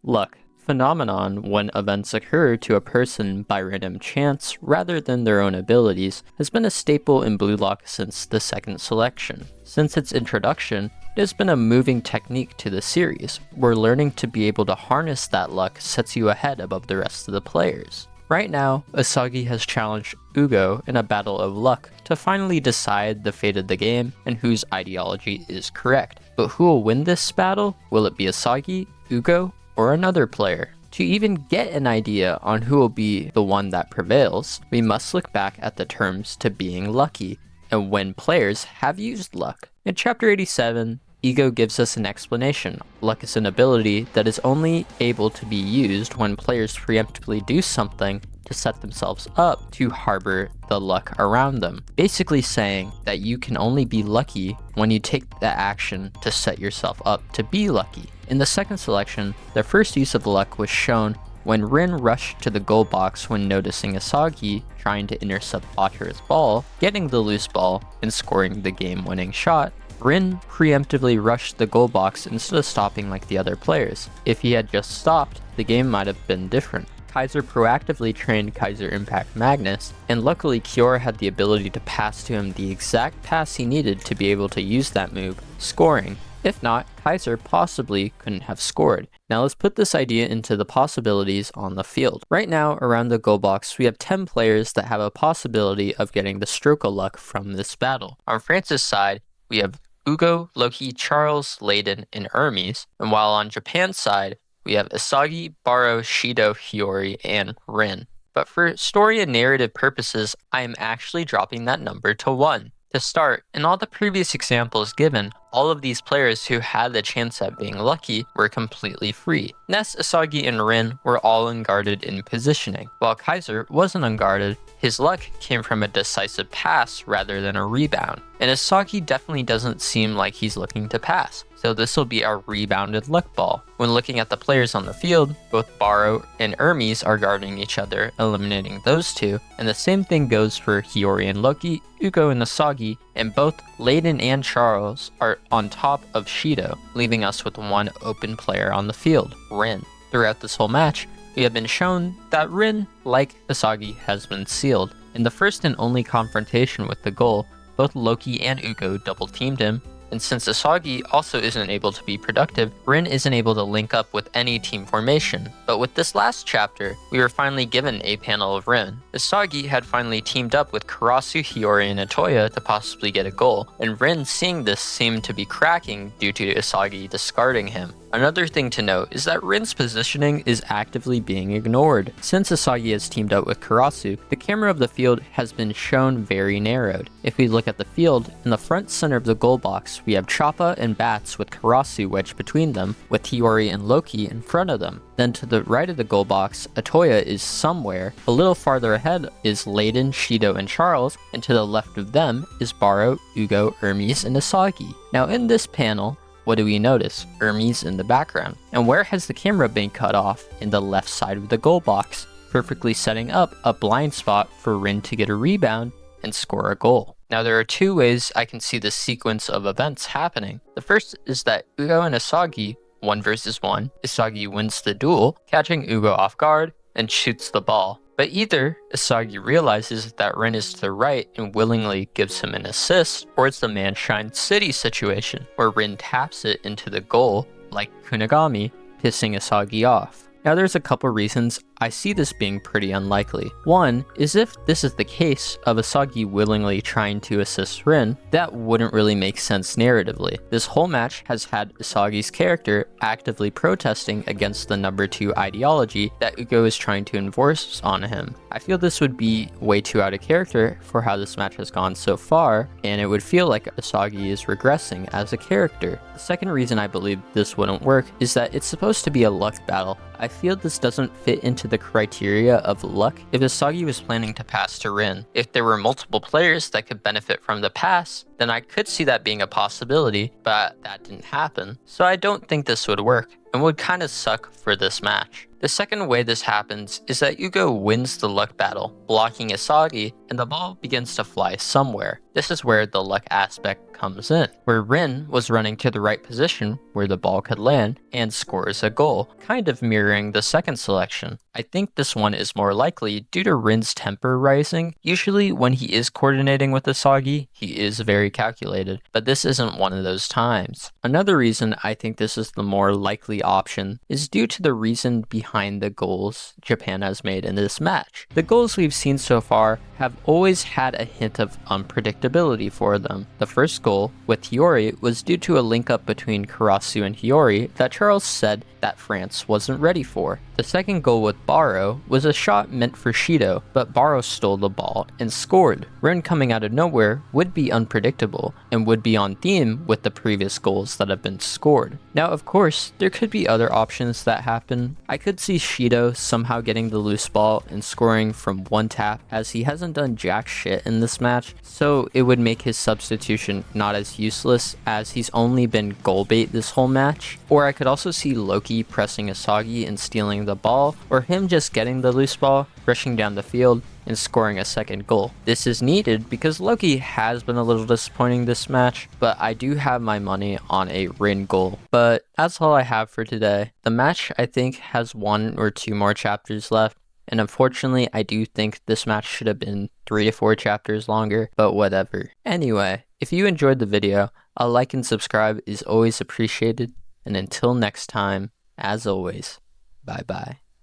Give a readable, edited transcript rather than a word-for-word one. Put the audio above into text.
Luck. Phenomenon when events occur to a person by random chance rather than their own abilities has been a staple in Blue Lock since the second selection. Since its introduction, it has been a moving technique to the series, where learning to be able to harness that luck sets you ahead above the rest of the players. Right now, Asagi has challenged Ugo in a battle of luck to finally decide the fate of the game and whose ideology is correct. But who will win this battle? Will it be Asagi, Ugo, or another player? To even get an idea on who will be the one that prevails, we must look back at the terms to being lucky and when players have used luck. In Chapter 87, Ego gives us an explanation. Luck is an ability that is only able to be used when players preemptively do something to set themselves up to harbor the luck around them. Basically saying that you can only be lucky when you take the action to set yourself up to be lucky. In the second selection, the first use of luck was shown when Rin rushed to the goal box when noticing Asagi trying to intercept Bachira's ball, getting the loose ball, and scoring the game-winning shot. Rin preemptively rushed the goal box instead of stopping like the other players. If he had just stopped, the game might have been different. Kaiser proactively trained Kaiser Impact Magnus, and luckily Kiora had the ability to pass to him the exact pass he needed to be able to use that move, scoring. If not, Kaiser possibly couldn't have scored. Now let's put this idea into the possibilities on the field. Right now, around the goal box, we have 10 players that have a possibility of getting the stroke of luck from this battle. On France's side, we have Ugo, Loki, Charles, Layden, and Hermes, and while on Japan's side, we have Asagi, Baro, Shido, Hiyori, and Rin. But for story and narrative purposes, I am actually dropping that number to 1. To start, in all the previous examples given, all of these players who had the chance at being lucky were completely free. Ness, Asagi, and Rin were all unguarded in positioning. While Kaiser wasn't unguarded, his luck came from a decisive pass rather than a rebound. And Asagi definitely doesn't seem like he's looking to pass, so this will be a rebounded luck ball. When looking at the players on the field, both Baro and Hermes are guarding each other, eliminating those two, and the same thing goes for Hiyori and Loki, Ugo and Asagi, and both Layden and Charles are on top of Shido, leaving us with one open player on the field, Rin. Throughout this whole match, we have been shown that Rin, like Asagi, has been sealed. In the first and only confrontation with the goal, both Loki and Ugo double-teamed him, and since Asagi also isn't able to be productive, Rin isn't able to link up with any team formation. But with this last chapter, we were finally given a panel of Rin. Asagi had finally teamed up with Karasu, Hiyori, and Atoya to possibly get a goal, and Rin seeing this seemed to be cracking due to Asagi discarding him. Another thing to note is that Rin's positioning is actively being ignored. Since Asagi has teamed up with Karasu, the camera of the field has been shown very narrowed. If we look at the field, in the front center of the goal box, we have Choppa and Bats with Karasu wedged between them, with Hiyori and Loki in front of them. Then to the right of the goal box, Atoya is somewhere. A little farther ahead is Layden, Shido, and Charles, and to the left of them is Baro, Ugo, Hermes, and Asagi. Now in this panel, what do we notice? Hermes in the background. And where has the camera been cut off? In the left side of the goal box, perfectly setting up a blind spot for Rin to get a rebound and score a goal. Now there are two ways I can see this sequence of events happening. The first is that Ugo and Asagi, 1 versus 1, Asagi wins the duel, catching Ugo off guard and shoots the ball. But either Asagi realizes that Rin is to the right and willingly gives him an assist, or it's the Manshine City situation, where Rin taps it into the goal, like Kunigami, pissing Asagi off. Now there's a couple reasons I see this being pretty unlikely. One is if this is the case of Asagi willingly trying to assist Rin, that wouldn't really make sense narratively. This whole match has had Asagi's character actively protesting against the number 2 ideology that Ugo is trying to enforce on him. I feel this would be way too out of character for how this match has gone so far, and it would feel like Asagi is regressing as a character. The second reason I believe this wouldn't work is that it's supposed to be a luck battle. I feel this doesn't fit into the criteria of luck if Asagi was planning to pass to Rin. If there were multiple players that could benefit from the pass, then I could see that being a possibility, but that didn't happen. So I don't think this would work, and would kinda suck for this match. The second way this happens is that Yugo wins the luck battle, blocking Isagi, and the ball begins to fly somewhere. This is where the luck aspect comes in, where Rin was running to the right position where the ball could land and scores a goal, kind of mirroring the second selection. I think this one is more likely due to Rin's temper rising. Usually when he is coordinating with Isagi, he is very calculated, but this isn't one of those times. Another reason I think this is the more likely option is due to the reason behind the goals Japan has made in this match. The goals we've seen so far have always had a hint of unpredictability for them. The first goal, with Hiyori, was due to a link up between Karasu and Hiyori that Charles said that France wasn't ready for. The second goal with Baro was a shot meant for Shido, but Baro stole the ball and scored. Rin coming out of nowhere would be unpredictable and would be on theme with the previous goals that have been scored. Now of course, there could be other options that happen. I could see Shido somehow getting the loose ball and scoring from one tap, as he hasn't done jack shit in this match, so it would make his substitution not as useless as he's only been goal bait this whole match. Or I could also see Loki pressing Isagi and stealing the ball, or him just getting the loose ball, rushing down the field, and scoring a second goal. This is needed because Loki has been a little disappointing this match, but I do have my money on a Rin goal. But that's all I have for today. The match I think has 1 or 2 more chapters left, and unfortunately I do think this match should have been 3 to 4 chapters longer, but whatever. Anyway, if you enjoyed the video, a like and subscribe is always appreciated, and until next time, as always, bye bye.